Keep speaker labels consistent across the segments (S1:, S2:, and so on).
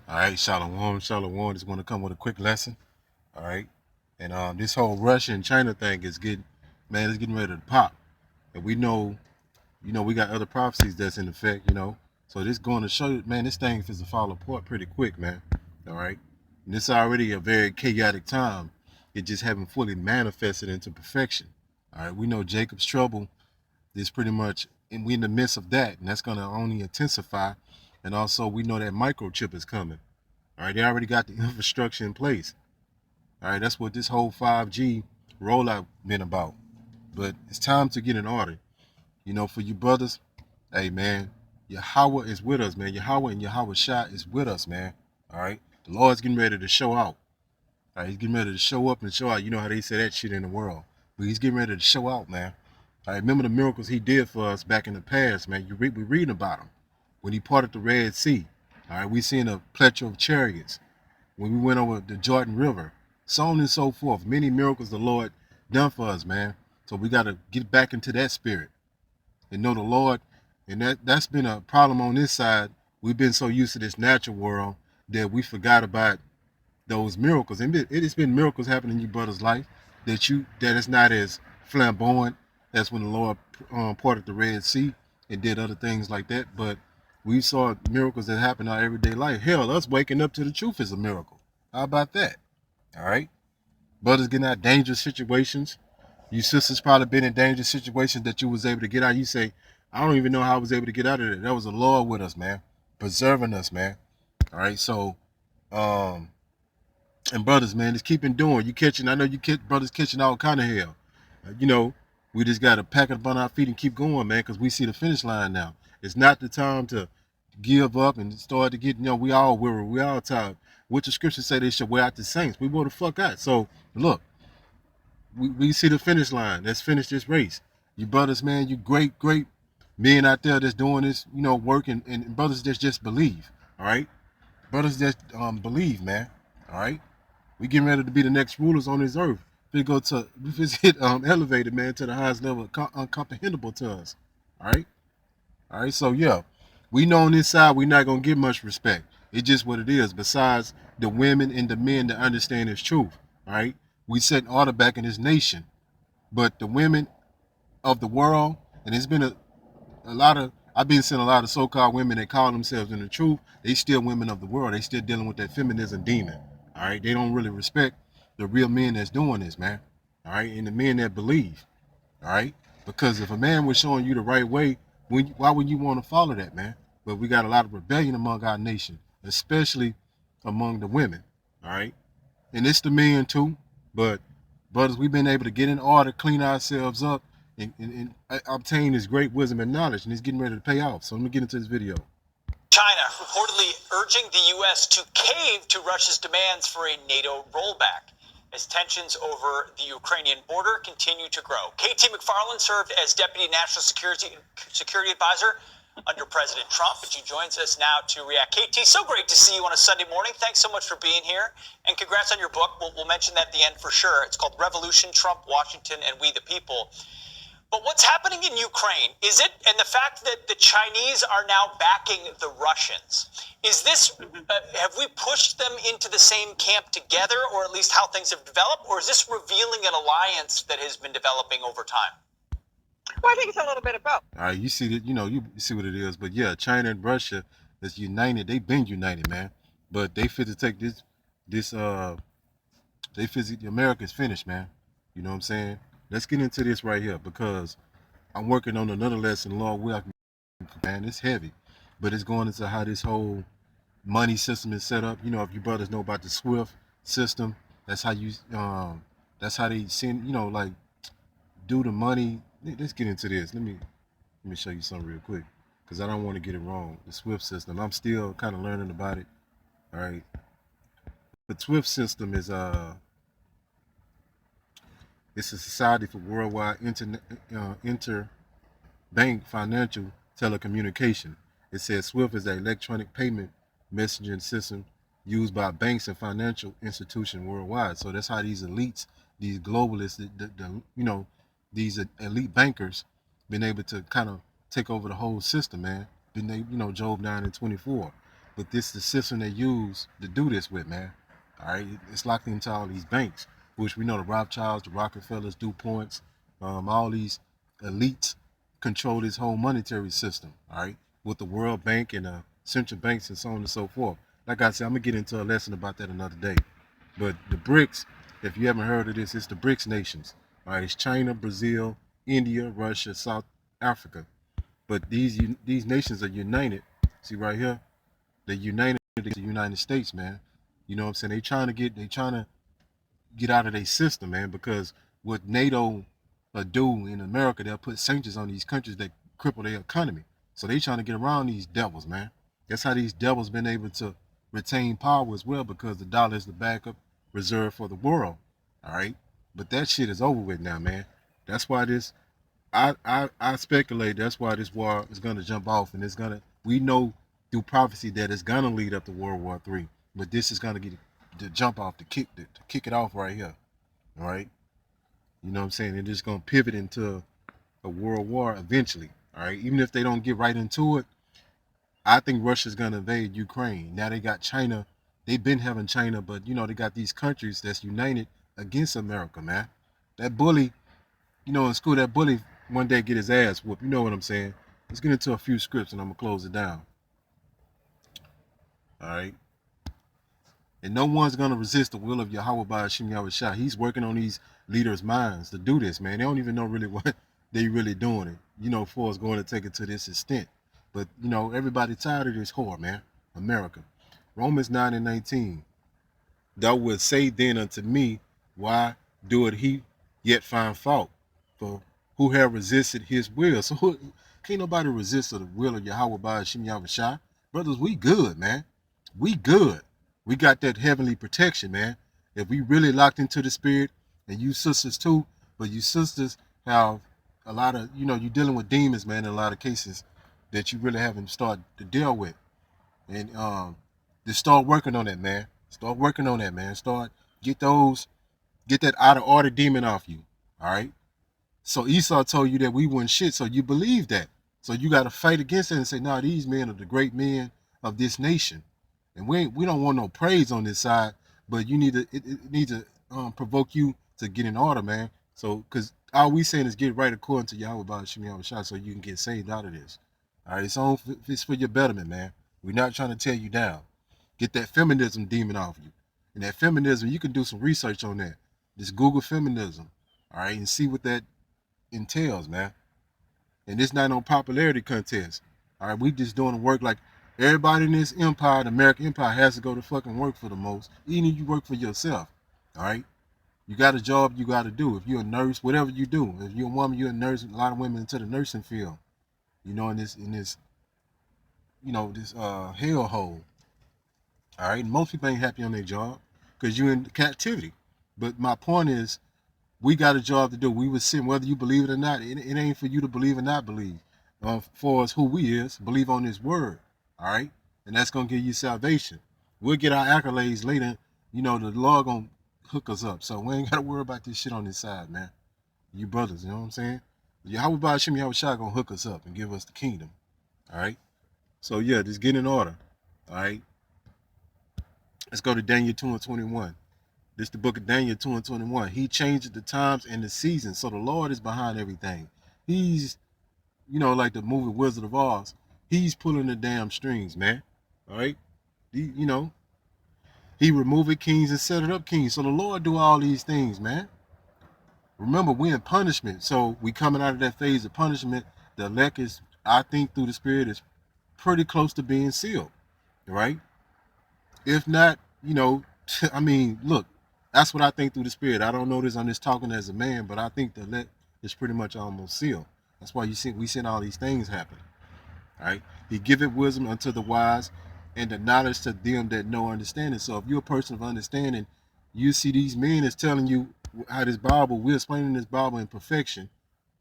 S1: All right, Shalom, Shalom. Just want to come with a quick lesson. All right, and this whole Russia and China thing is getting, man, it's getting ready to pop. And we know, we got other prophecies that's in effect. So this going to show you, man, this thing is to fall apart pretty quick, man. All right, and it's already a very chaotic time. It just haven't fully manifested into perfection. All right, we know Jacob's trouble is pretty much, and we in the midst of that, and that's going to only intensify. And also, we know that microchip is coming. All right, they already got the infrastructure in place. All right, that's what this whole 5G rollout been about. But it's time to get in order. For you brothers, hey man, Yahweh is with us, man. Yahweh and Yahweh Shah is with us, man. All right, the Lord's getting ready to show out. All right, he's getting ready to show up and show out. You know how they say that shit in the world, but he's getting ready to show out, man. I remember the miracles he did for us back in the past, man. We reading about them when he parted the Red Sea. All right, we seen a plethora of chariots when we went over the Jordan River, so on and so forth. Many miracles the Lord done for us, man. So we got to get back into that spirit and know the Lord. And that's been a problem on this side. We've been so used to this natural world that we forgot about those miracles. And it has been miracles happening in your brother's life that it's not as flamboyant as when the Lord parted the Red Sea and did other things like that. But we saw miracles that happen in our everyday life. Hell, us waking up to the truth is a miracle. How about that? All right. Brothers getting out of dangerous situations. You sisters probably been in dangerous situations that you was able to get out. You say, I don't even know how I was able to get out of it. That was the Lord with us, man. Preserving us, man. All right. So, um, and brothers, man, just keep doing. You catching, I know you brothers catching all kind of hell. You know, we just got to pack it up on our feet and keep going, man, because we see the finish line now. It's not the time to give up and start to get, we all weary, we all tired. What the scriptures say they should wear out the saints. We wore the fuck out. So, look, we see the finish line. Let's finish this race. You brothers, man, you great men out there that's doing this, work and brothers that just believe, all right? Brothers that believe, man, all right? We getting ready to be the next rulers on this earth. We get elevated, man, to the highest level, uncomprehendable to us. All right, all right. So yeah, we know on this side we're not gonna get much respect. It's just what it is. Besides the women and the men that understand this truth, all right, we set order back in this nation. But the women of the world, and it's been a lot of. I've been seeing a lot of so-called women that call themselves in the truth. They still women of the world. They still dealing with that feminism demon. All right, they don't really respect the real men that's doing this, man. All right, and the men that believe. All right, because if a man was showing you the right way, why would you want to follow that, man? But we got a lot of rebellion among our nation, especially among the women. All right, and it's the men too. But brothers, we've been able to get in order, clean ourselves up, and obtain this great wisdom and knowledge, and it's getting ready to pay off. So let me get into this video.
S2: China reportedly urging the U.S. to cave to Russia's demands for a NATO rollback as tensions over the Ukrainian border continue to grow. KT McFarland served as Deputy National Security Advisor under President Trump, but she joins us now to react. KT, so great to see you on a Sunday morning. Thanks so much for being here, and congrats on your book. We'll mention that at the end for sure. It's called Revolution, Trump, Washington, and We the People. But what's happening in Ukraine, is it, and the fact that the Chinese are now backing the Russians, is this, have we pushed them into the same camp together, or at least how things have developed, or is this revealing an alliance that has been developing over time?
S3: Well, I think it's a little bit of both.
S1: All right, you see that, you see what it is. But yeah, China and Russia is united. They've been united, man. But they fit to take they fit America's finished, man. You know what I'm saying? Let's get into this right here because I'm working on another lesson, Lord will, man. It's heavy, but it's going into how this whole money system is set up. If you brothers know about the SWIFT system, that's how that's how they send, like do the money. Let's get into this. Let me show you something real quick because I don't want to get it wrong. The SWIFT system, I'm still kind of learning about it. All right, the SWIFT system is it's a society for worldwide interbank financial telecommunication. It says SWIFT is an electronic payment messaging system used by banks and financial institutions worldwide. So that's how these elites, these globalists, these elite bankers, been able to kind of take over the whole system, man. Been they, Job 9 and 24. but this is the system they use to do this with, man. All right, it's locked into all these banks, which we know the Rothschilds, the Rockefellers, DuPonts, all these elites control this whole monetary system. All right, with the World Bank and central banks and so on and so forth. Like I said, I'm gonna get into a lesson about that another day. But the BRICS, if you haven't heard of this, it's the BRICS nations. All right, it's China, Brazil, India, Russia, South Africa. But these nations are united. See right here, they're united against the United States, man. You know what I'm saying? They trying to get out of their system, man, because what NATO do in America, they'll put sanctions on these countries that cripple their economy. So they trying to get around these devils, man. That's how these devils been able to retain power as well, because the dollar is the backup reserve for the world. All right. But that shit is over with now, man. That's why this I speculate that's why this war is gonna jump off, and we know through prophecy that it's gonna lead up to World War III. But this is gonna get the jump off to kick it off right here. All right. You know what I'm saying? It's just gonna pivot into a world war eventually. All right. Even if they don't get right into it, I think Russia's gonna invade Ukraine. Now they got China. They've been having China, but they got these countries that's united against America, man. That bully, in school, that bully one day get his ass whooped. You know what I'm saying? Let's get into a few scripts and I'm gonna close it down. All right. And no one's gonna resist the will of Yahweh by Hashem Yahweh Shah. He's working on these leaders' minds to do this, man. They don't even know really what they really doing it. For us going to take it to this extent. But everybody tired of this whore, man. America. Romans 9:19. Thou wilt say then unto me, why doeth he yet find fault? For who have resisted his will? So can't nobody resist the will of Yahweh by Hashem Yahweh Shah. Brothers, we good, man. We good. We got that heavenly protection, man. If we really locked into the spirit, and you sisters too, but you sisters have a lot of, you're dealing with demons, man, in a lot of cases that you really haven't started to deal with. And just start working on that, man. Start working on that, man. Get that out of order demon off you. All right. So Esau told you that we weren't shit, so you believe that. So you got to fight against it and say, nah, these men are the great men of this nation. And we don't want no praise on this side, but it needs to provoke you to get in order, man. So, because all we saying is get right according to Yahweh by Hashem Yahweh Shah, so you can get saved out of this. All right, it's for your betterment, man. We're not trying to tear you down. Get that feminism demon off you. And that feminism, you can do some research on that. Just Google feminism, all right, and see what that entails, man. And it's not no popularity contest. All right, we just doing the work like everybody in this empire, the American empire, has to go to fucking work for the most. Even if you work for yourself, all right? You got a job you got to do. If you're a nurse, whatever you do. If you're a woman, you're a nurse. A lot of women into the nursing field, in this this hellhole. All right, and most people ain't happy on their job because you're in captivity. But my point is, we got a job to do. We was sitting, whether you believe it or not. It ain't for you to believe or not believe. For us, who we is, believe on His word. All right, and that's gonna give you salvation. We'll get our accolades later. The Lord gonna hook us up, so we ain't gotta worry about this shit on this side, man. You brothers, you know what I'm saying? Yahweh Ba'Shem Yahweh Shah gonna hook us up and give us the kingdom. All right. So yeah, just get in order. All right. Let's go to Daniel 2:21. This is the book of Daniel 2:21. He changes the times and the seasons, so the Lord is behind everything. He's, like the movie Wizard of Oz. He's pulling the damn strings, man. All right. He removed kings and set it up kings. So the Lord do all these things, man. Remember, we're in punishment. So we coming out of that phase of punishment. The elect is, I think, through the Spirit is pretty close to being sealed. Right? If not, I mean, look, that's what I think through the Spirit. I don't know this, I'm just talking as a man, but I think the elect is pretty much almost sealed. That's why we seen all these things happen. Right? He giveth wisdom unto the wise and the knowledge to them that know understanding. So if you're a person of understanding, you see these men is telling you how this Bible, we're explaining this Bible in perfection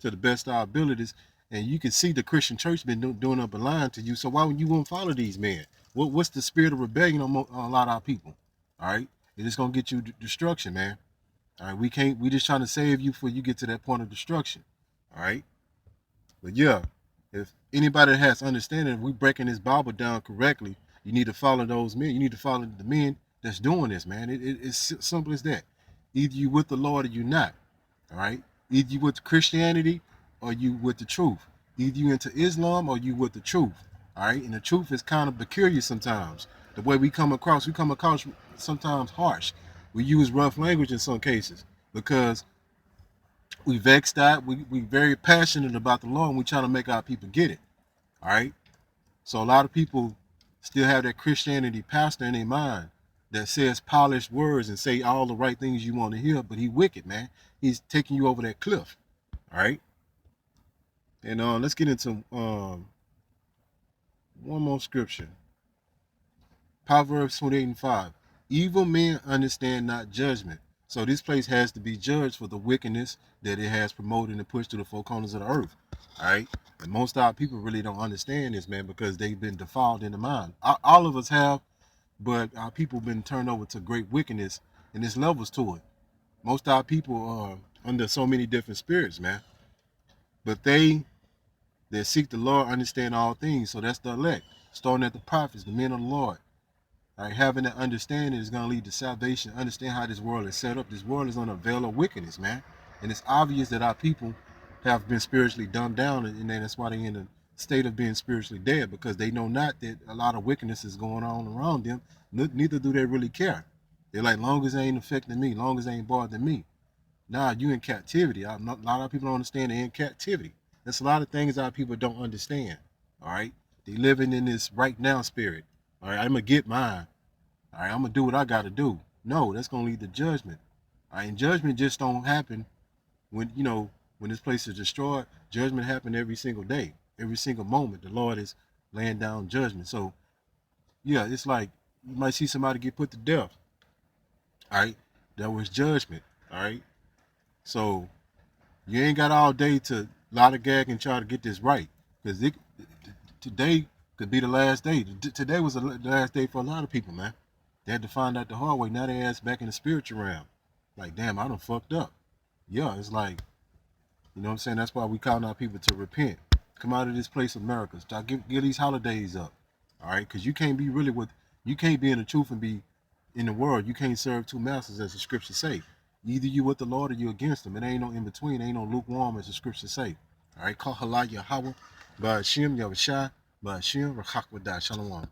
S1: to the best of our abilities, and you can see the Christian church been doing up a line to you. So why would you want to follow these men? What's the spirit of rebellion on a lot of our people? All right, and it's gonna get you destruction, man. All right, we just trying to save you before you get to that point of destruction. All right, but yeah, if anybody has understanding, if we breaking this Bible down correctly, You need to follow those men. You need to follow the men that's doing this, man. It's simple as that. Either you with the Lord or you not. All right. Either you with Christianity or you with the truth. Either you into Islam or you with the truth. All right. And the truth is kind of peculiar sometimes. The way we come across sometimes harsh. We use rough language in some cases because we vexed out. We very passionate about the law and we try to make our people get it. All right. So a lot of people still have that Christianity pastor in their mind that says polished words and say all the right things you want to hear, but he wicked, man. He's taking you over that cliff. All right. And let's get into one more scripture. Proverbs 28:5. Evil men understand not judgment. So this place has to be judged for the wickedness that it has promoted and pushed to the four corners of the earth. All right. And most of our people really don't understand this, man, because they've been defiled in the mind. All of us have, but our people been turned over to great wickedness, and there's levels to it. Most of our people are under so many different spirits, man. But they that seek the Lord understand all things. So that's the elect. Starting at the prophets, the men of the Lord. All right, having that understanding is going to lead to salvation. Understand how this world is set up. This world is on a veil of wickedness, man. And it's obvious that our people have been spiritually dumbed down, and that's why they're in a state of being spiritually dead, because they know not that a lot of wickedness is going on around them. Neither do they really care. They're like, long as it ain't affecting me, long as it ain't bothering me. Nah, you in captivity. A lot of people don't understand they're in captivity. There's a lot of things our people don't understand. All right, they living in this right now spirit. All right, I'm gonna get mine. All right, I'm gonna do what I gotta do. No, that's gonna lead to judgment. All right, and judgment just don't happen when when this place is destroyed. Judgment happen every single day, every single moment. The Lord is laying down judgment. So yeah, it's like you might see somebody get put to death. All right, that was judgment. All right, so you ain't got all day to lollygag and try to get this right, because today could be the last day. Today was the last day for a lot of people, man. They had to find out the hard way. Now they ass back in the spiritual realm. Like, damn, I done fucked up. Yeah, it's like, you know what I'm saying? That's why we calling our people to repent. Come out of this place of miracles. Start give these holidays up. All right? Because you can't be you can't be in the truth and be in the world. You can't serve two masters, as the scriptures say. Either you with the Lord or you against him. It ain't no in between. It ain't no lukewarm, as the scriptures say. All right? Call halal Yahweh, Ba'ashim Yahushua, Ba'ashim Rachakwadah. Shalom.